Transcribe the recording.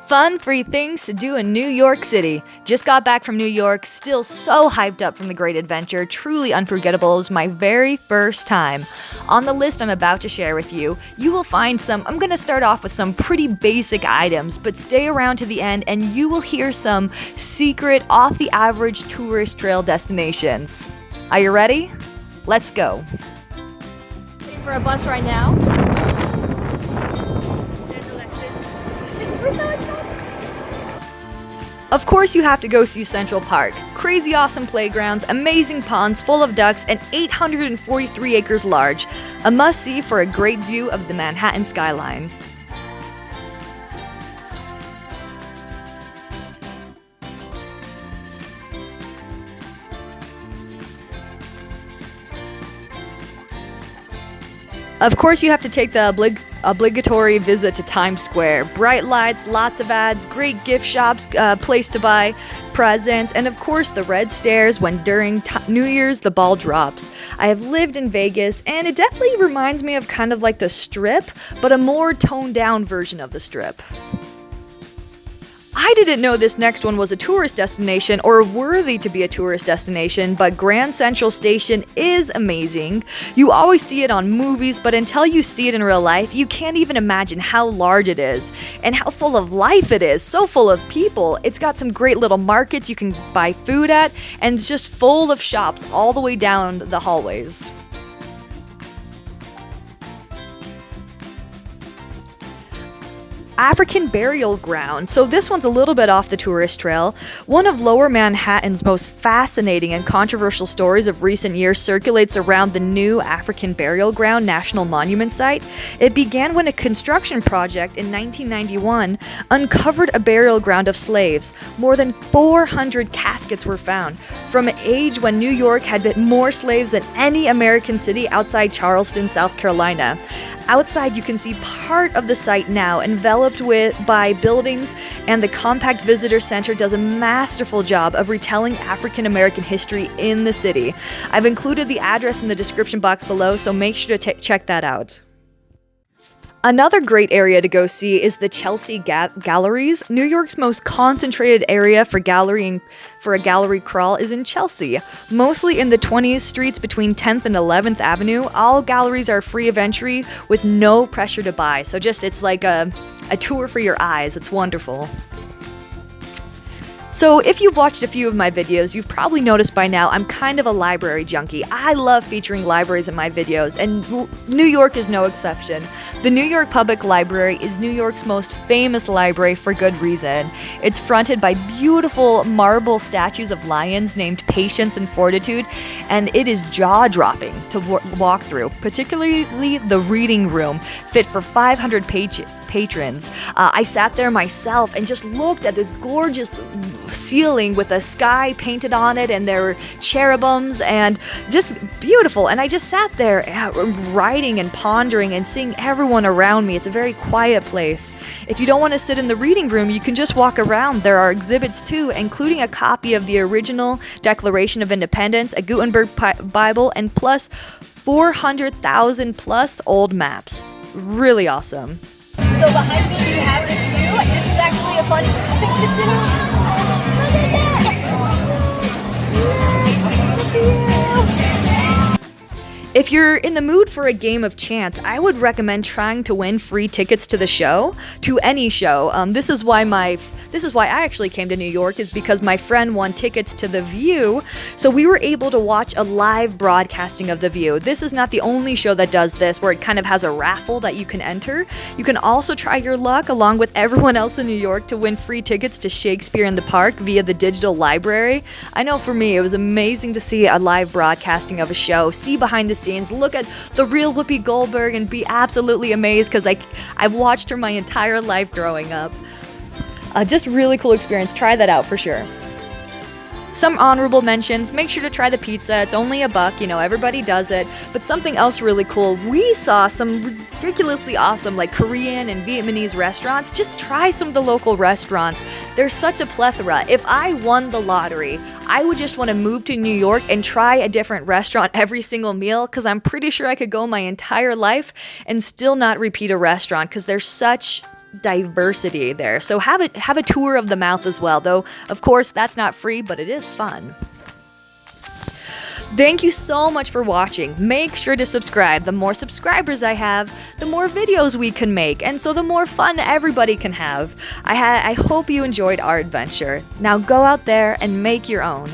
Fun, free things to do in New York City. Just got back from New York, still so hyped up from the great adventure. Truly unforgettable. It was my very first time. On the list I'm about to share with you, you will find I'm going to start off with some pretty basic items, but stay around to the end and you will hear some secret, off the average tourist trail destinations. Are you ready? Let's go. Waiting for a bus right now. There's Alexis. We're so excited. Of course you have to go see Central Park. Crazy awesome playgrounds, amazing ponds full of ducks, and 843 acres large. A must-see for a great view of the Manhattan Skyline. Of course, you have to take the obligatory visit to Times Square. Bright lights, lots of ads, great gift shops, place to buy presents, and of course the red stairs when during New Year's the ball drops. I have lived in Vegas, and it definitely reminds me of kind of like the Strip, but a more toned down version of the Strip. I didn't know this next one was a tourist destination or worthy to be a tourist destination, but Grand Central Station is amazing. You always see it on movies, but until you see it in real life, you can't even imagine how large it is and how full of life it is. So full of people. It's got some great little markets you can buy food at, and it's just full of shops all the way down the hallways. African burial ground. So this one's a little bit off the tourist trail. One of Lower Manhattan's most fascinating and controversial stories of recent years circulates around the new African Burial Ground National Monument Site. It began when a construction project in 1991 uncovered a burial ground of slaves. More than 400 caskets were found from an age when New York had more slaves than any American city outside Charleston, South Carolina. Outside, you can see part of the site now, enveloped by buildings, and the compact visitor center does a masterful job of retelling African American history in the city. I've included the address in the description box below, so make sure to check that out. Another great area to go see is the Chelsea Galleries. New York's most concentrated area for a gallery crawl is in Chelsea. Mostly in the 20th streets between 10th and 11th Avenue, all galleries are free of entry with no pressure to buy. So it's like a tour for your eyes. It's wonderful. So if you've watched a few of my videos, you've probably noticed by now I'm kind of a library junkie. I love featuring libraries in my videos, and New York is no exception. The New York Public Library is New York's most famous library for good reason. It's fronted by beautiful marble statues of lions named Patience and Fortitude, and it is jaw-dropping to walk through, particularly the reading room, fit for 500 patrons. I sat there myself and just looked at this gorgeous ceiling with a sky painted on it, and there were cherubims and just beautiful. And I just sat there writing and pondering and seeing everyone around me. It's a very quiet place. If you don't want to sit in the reading room, you can just walk around. There are exhibits too, including a copy of the original Declaration of Independence, a Gutenberg Bible, and plus 400,000 plus old maps. Really awesome. So behind me you have the view. This is actually a fun thing to do. If you're in the mood for a game of chance, I would recommend trying to win free tickets to the show, to any show. This is why I actually came to New York, is because my friend won tickets to The View, so we were able to watch a live broadcasting of The View. This is not the only show that does this, where it kind of has a raffle that you can enter. You can also try your luck, along with everyone else in New York, to win free tickets to Shakespeare in the Park via the digital library. I know for me, it was amazing to see a live broadcasting of a show, see behind the scenes, look at the real Whoopi Goldberg, and be absolutely amazed because I've watched her my entire life growing up. Just really cool experience. Try that out for sure. Some honorable mentions, make sure to try the pizza. It's only $1, everybody does it. But something else really cool, we saw some ridiculously awesome Korean and Vietnamese restaurants. Just try some of the local restaurants. There's such a plethora. If I won the lottery, I would just want to move to New York and try a different restaurant every single meal, because I'm pretty sure I could go my entire life and still not repeat a restaurant, because there's such diversity there. So have a tour of the mouth as well, though of course that's not free, but it is fun. Thank you so much for watching. Make sure to subscribe. The more subscribers I have, the more videos we can make, and so the more fun everybody can have. I hope you enjoyed our adventure. Now go out there and make your own.